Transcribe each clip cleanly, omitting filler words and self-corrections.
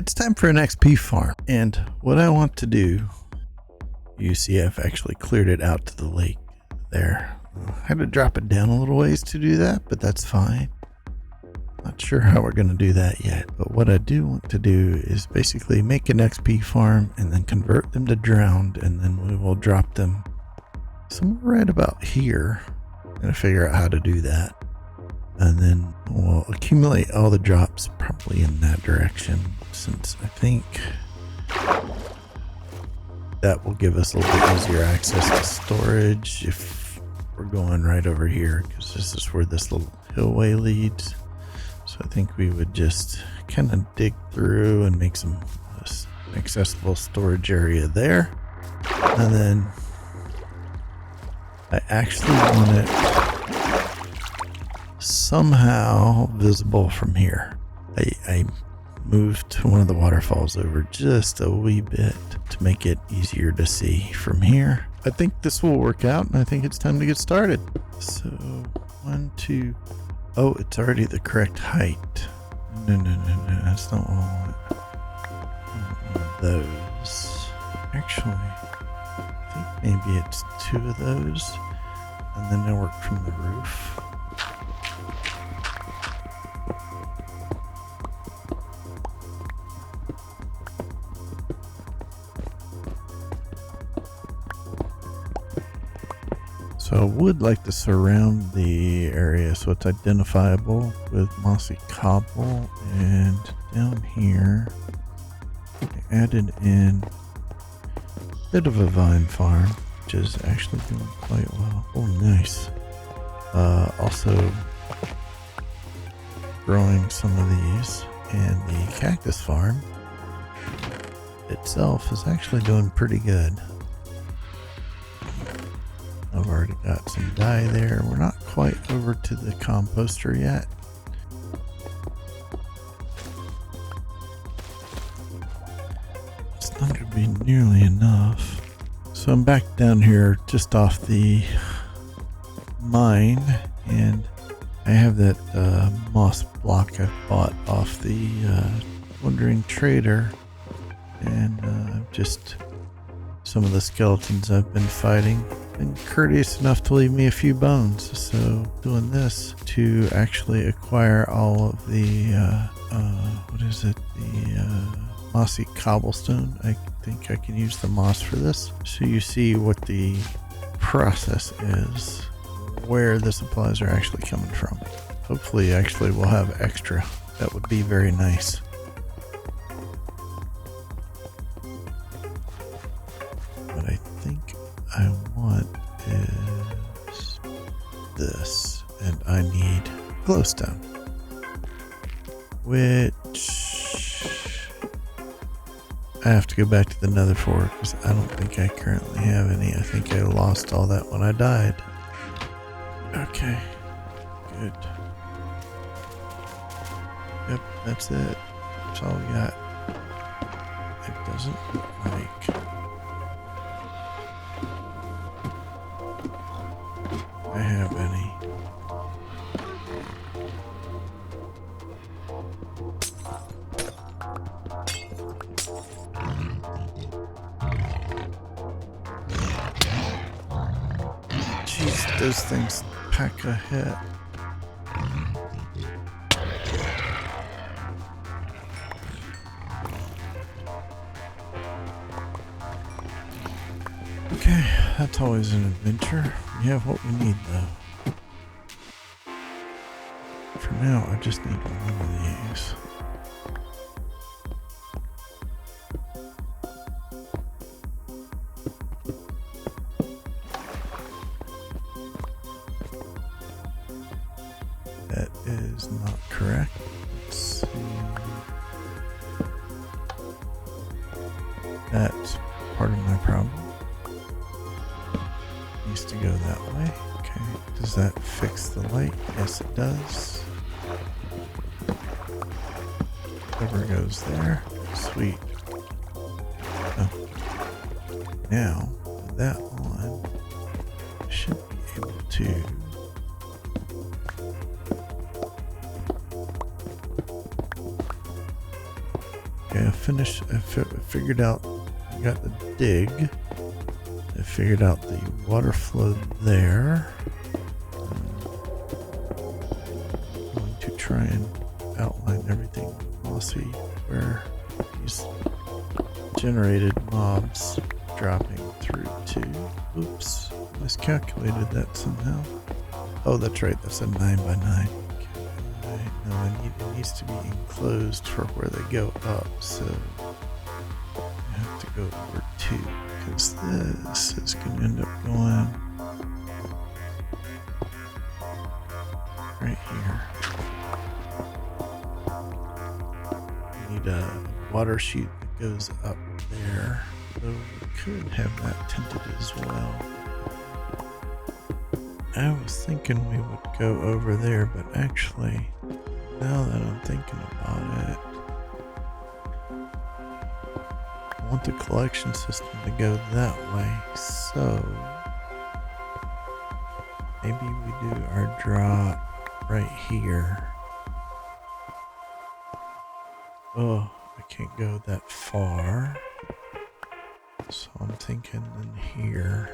it's time for an XP farm. And what I want to do, you see I've actually cleared it out to the lake there. I had to drop it down a little ways to do that, but that's fine. Not sure how we're going to do that yet. But what I do want to do is basically make an XP farm and then convert them to drowned, and then we will drop them somewhere right about here. I'm going to figure out how to do that. And then we'll accumulate all the drops probably in that direction, since I think that will give us a little bit easier access to storage if we're going right over here, because this is where this little hillway leads. So I think we would just kind of dig through and make some accessible storage area there. And then I actually want it somehow visible from here. I moved one of the waterfalls over just a wee bit to make it easier to see from here. I think this will work out, and I think it's time to get started. So 1, 2. Oh, it's already the correct height. No, that's not what I want. One of those. Actually, I think maybe it's 2 of those, and then I work from the roof. So I would like to surround the area so it's identifiable with mossy cobble, and down here I added in a bit of a vine farm, which is actually doing quite well. Oh, nice. Also growing some of these, and the cactus farm itself is actually doing pretty good. I've already got some dye there. We're not quite over to the composter yet. It's not going to be nearly enough. So I'm back down here just off the mine, and I have that moss block I bought off the Wandering Trader, and just some of the skeletons I've been fighting. Been courteous enough to leave me a few bones, so doing this to actually acquire all of the the mossy cobblestone. I think I can use the moss for this, so you see what the process is, where the supplies are actually coming from. Hopefully actually we'll have extra. That would be very nice. What I think I want is this, and I need glowstone, which I have to go back to the nether for, because I don't think I currently have any. I think I lost all that when I died. Okay, good. Yep, that's it. That's all we got. It doesn't look like I have any. Jeez, those things pack a hit. Okay, that's always an adventure. We have what we need, though. For now, I just need one of these. That is not correct. Let's see. That's part of my problem. Needs to go that way. Okay. Does that fix the light? Yes, it does. Cover goes there. Sweet. Oh. Now, with that on, I should be able to go figured out, I got the dig. I figured out the water flow there. I'm going to try and outline everything glossy where these generated mobs dropping through to. Oops, miscalculated that somehow. Oh, that's right, that's a 9 by 9. No, it needs to be enclosed for where they go up, so I have to go over 2, because this is going to end up going right here. We need a water chute that goes up there, so we could have that tinted as well. I was thinking we would go over there, but actually, now that I'm thinking about it, I want the collection system to go that way, so maybe we do our drop right here. Oh, I can't go that far, so I'm thinking in here.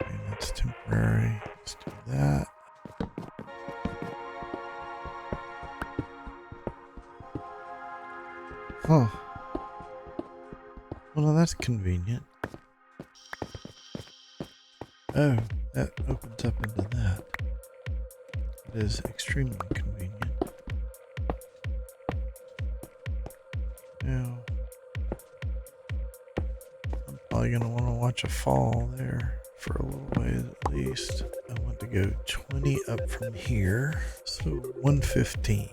Okay, that's temporary. Let's do that. Huh. Well, that's convenient. Oh, that opens up into that. It is extremely convenient. Now, I'm probably going to want to watch a fall there for a little ways at least. I want to go 20 up from here, so 115.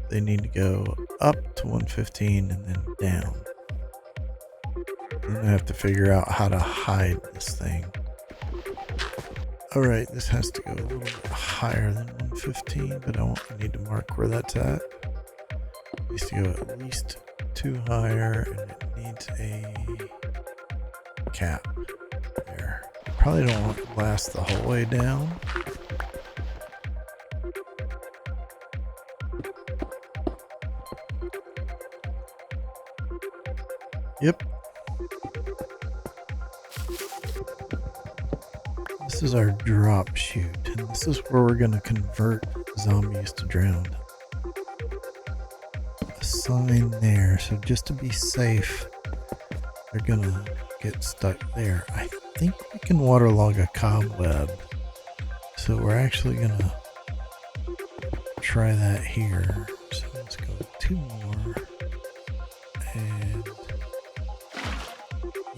They need to go up to 115 and then down. Then I have to figure out how to hide this thing. Alright, this has to go a little bit higher than 115, but I need to mark where that's at. It needs to go at least 2 higher, and it needs a cap there. Probably don't want to last the whole way down. Yep. This is our drop chute, and this is where we're going to convert zombies to drowned. A sign there, so just to be safe, they're going to get stuck there. I think we can waterlog a cobweb, so we're actually going to try that here. So let's go 2 more, and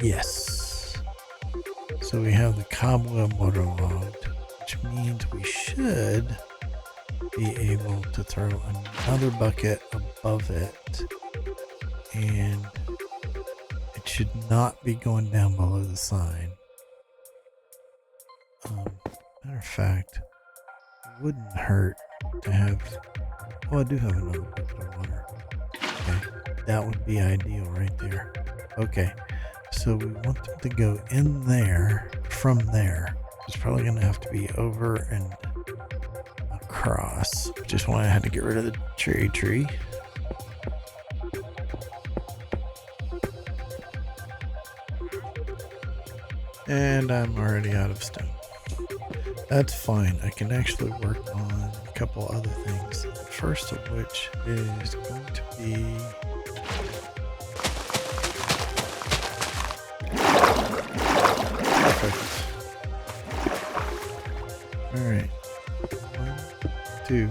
yes. So we have the cobweb waterlogged, which means we should be able to throw another bucket above it, and it should not be going down below the sign. Matter of fact, it wouldn't hurt to have, oh, I do have another bucket of water. Okay, that would be ideal right there. Okay. So we want them to go in there from there. It's probably going to have to be over and across, which is why I had to get rid of the cherry tree. And I'm already out of stone. That's fine. I can actually work on a couple other things. The first of which is going to be alright. 1, 2.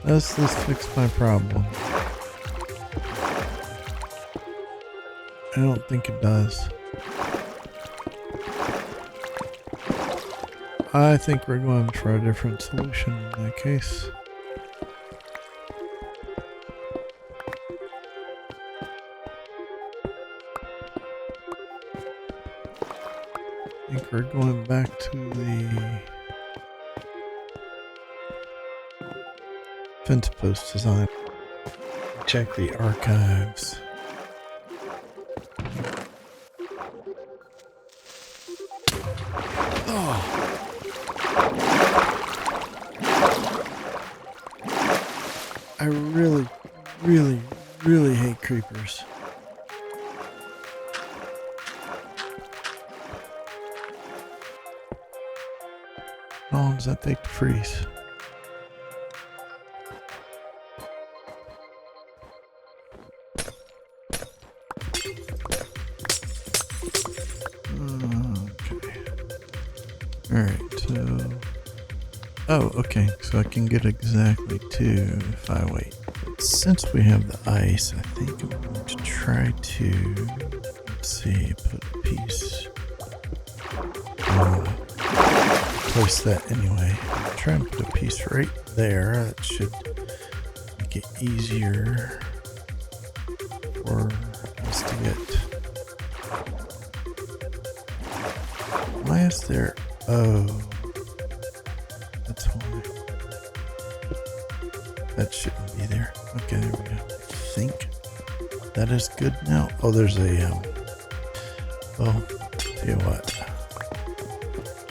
Does this fix my problem? I don't think it does. I think we're going for a different solution in that case. I think we're going back to the fence post design. check the archives. Oh. I really, really, really hate creepers. How long does that take to freeze? Okay. Alright, so... Oh, okay, so I can get exactly 2 if I wait. But since we have the ice, I think I'm going to try to... Let's see, put a piece... place that anyway. Try and put a piece right there. That should make it easier for us to get. Why is there? Oh, that's why. That shouldn't be there. Okay, there we go. I think that is good now. Oh, there's a well, tell you what.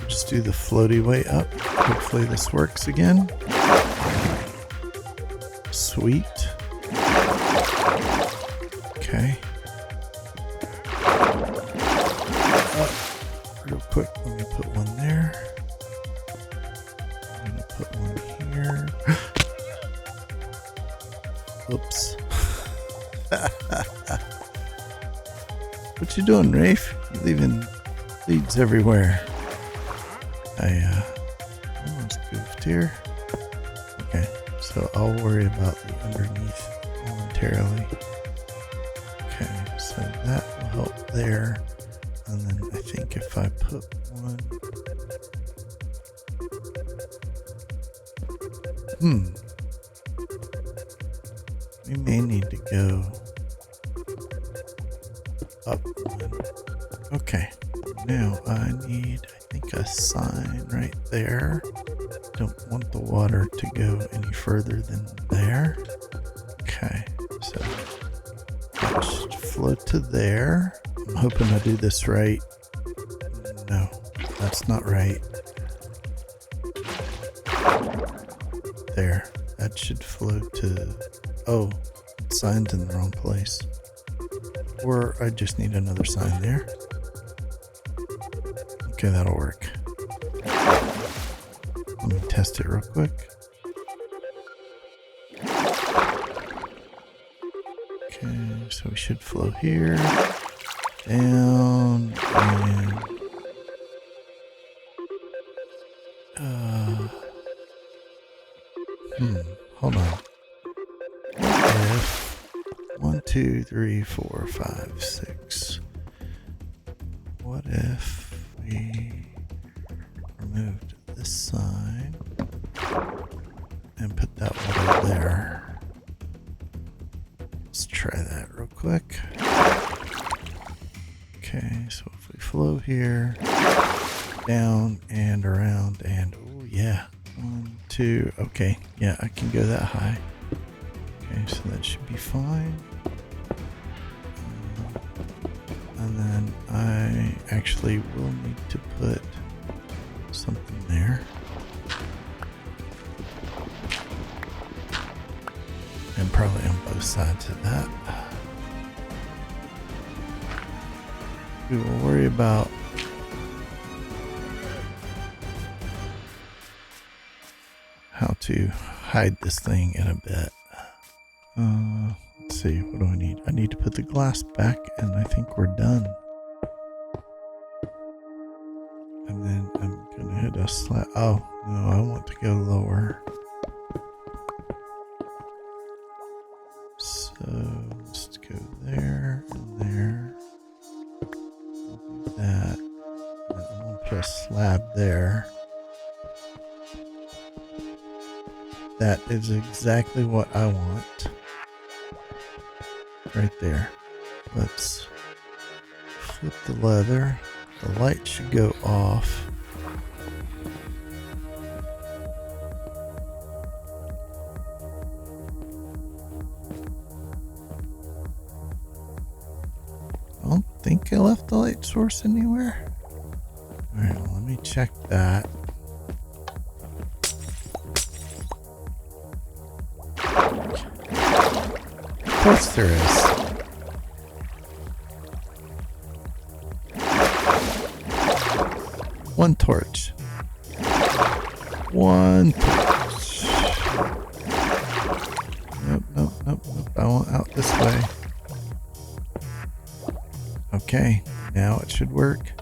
Just do the floaty way up. Hopefully this works again. Sweet. Okay. Real quick, let me put one there. I'm gonna put one here. Oops. What you doing, Rafe? You leaving leads everywhere. I almost goofed here. Okay, so I'll worry about the underneath momentarily. Okay, so that will help there. And then I think if I put one... we may need to go up one. Okay, now I need... I think a sign right there. Don't want the water to go any further than there. Okay, so that should float to there. I'm hoping I do this right. No, that's not right. There, that should float to... Oh, sign's in the wrong place. Or I just need another sign there. Okay, that'll work. Let me test it real quick. Okay, so we should flow here, down, and hold on. What if 1, 2, 3, 4, 5, 6? What if we removed this sign and put that one there? Let's try that real quick. Okay, so if we flow here, down and around, and oh yeah, 1, 2, okay, yeah, I can go that high. Okay, so that should be fine. And then I actually will need to put something there. And probably on both sides of that. We will worry about how to hide this thing in a bit. Let's see, what do I need? I need to put the glass back, and I think we're done. And then I'm gonna hit a slab. Oh, no, I want to go lower. So let's go there and there. Do that. And I'm gonna put a slab there. That is exactly what I want. Right there. Let's flip the leather. The light should go off. think I left the light source anywhere. Alright, well, let me check that. Of course there is. One torch. One torch. Nope, nope, nope, nope. I want out this way. Okay, now it should work.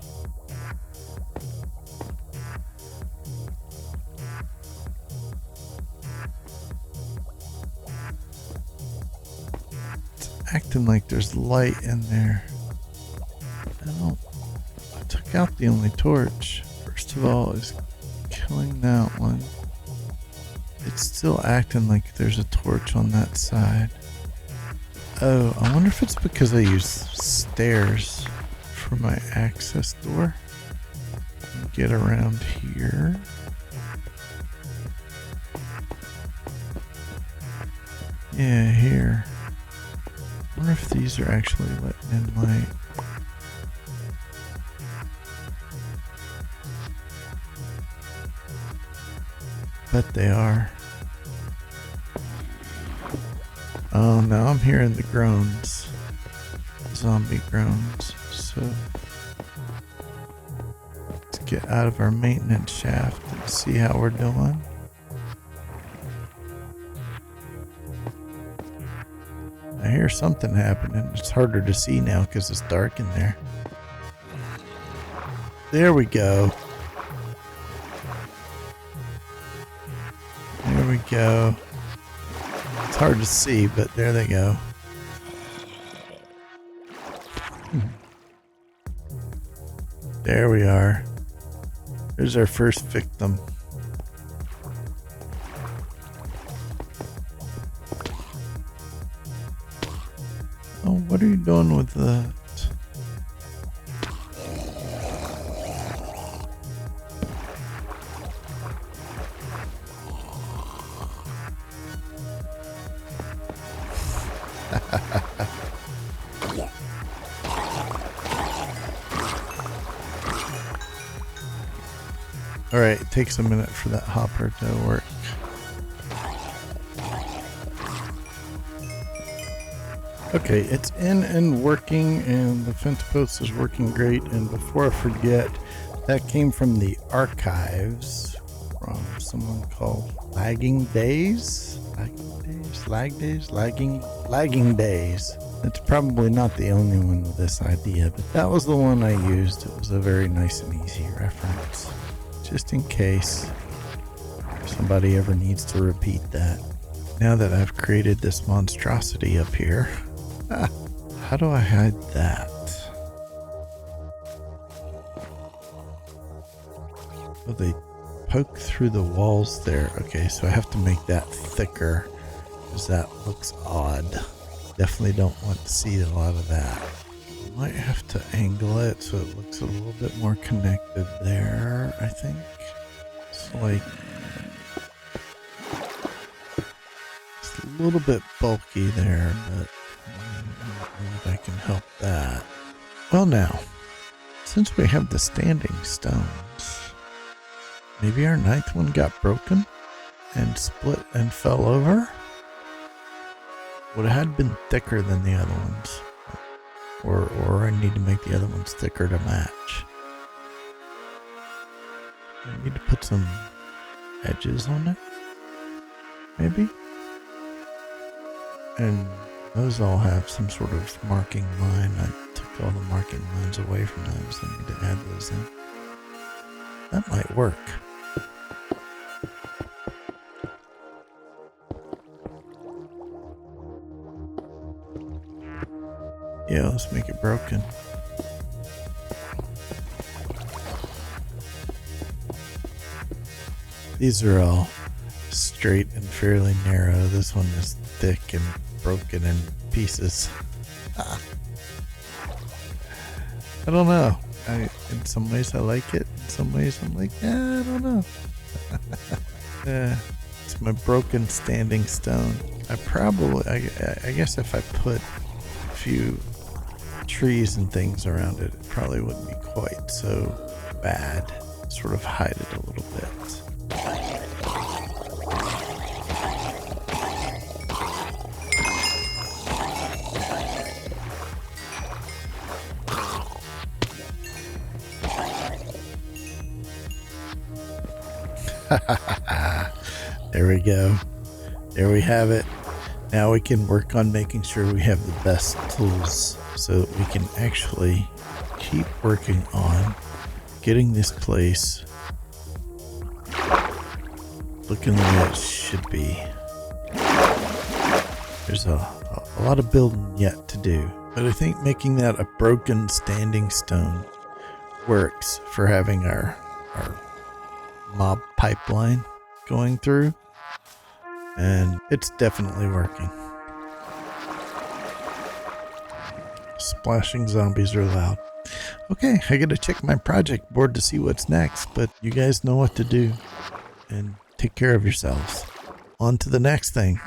It's acting like there's light in there. I took out the only torch. First of all, is killing that one. It's still acting like there's a torch on that side. Oh, I wonder if it's because I use stairs for my access door. Get around here. Yeah, here. I wonder if these are actually letting in light. Bet they are. Oh, now I'm hearing the groans. Zombie groans. So let's get out of our maintenance shaft and see how we're doing. I hear something happening. It's harder to see now because it's dark in there. There we go. There we go. It's hard to see, but there they go. There we are. There's our first victim. Oh, what are you doing with that? Alright, it takes a minute for that hopper to work. Okay, it's in and working, and the fence post is working great. And before I forget, that came from the archives from someone called Lagging Days. Lagging Days. It's probably not the only one with this idea, but that was the one I used. It was a very nice and easy reference, just in case somebody ever needs to repeat that. Now that I've created this monstrosity up here, how do I hide that? Oh, they poke through the walls there. Okay, so I have to make that thicker because that looks odd. Definitely don't want to see a lot of that. Might have to angle it so it looks a little bit more connected there, I think. It's like it's a little bit bulky there, but I don't know if I can help that. Well, now, since we have the standing stones, maybe our ninth one got broken and split and fell over? Would have had been thicker than the other ones. Or I need to make the other ones thicker to match. I need to put some edges on it, maybe? And those all have some sort of marking line. I took all the marking lines away from those. I need to add those in. That might work. Yeah, let's make it broken. These are all straight and fairly narrow. This one is thick and broken in pieces. I don't know. In some ways I like it. In some ways I'm like, I don't know. It's my broken standing stone. I guess if I put a few trees and things around it, it probably wouldn't be quite so bad. Sort of hide it a little bit. There we go. There we have it. Now we can work on making sure we have the best tools so that we can actually keep working on getting this place looking the way it should be. There's a lot of building yet to do, but I think making that a broken standing stone works for having our mob pipeline going through, and it's definitely working. Splashing zombies are loud. Okay, I gotta check my project board to see what's next, but you guys know what to do, and take care of yourselves. On to the next thing.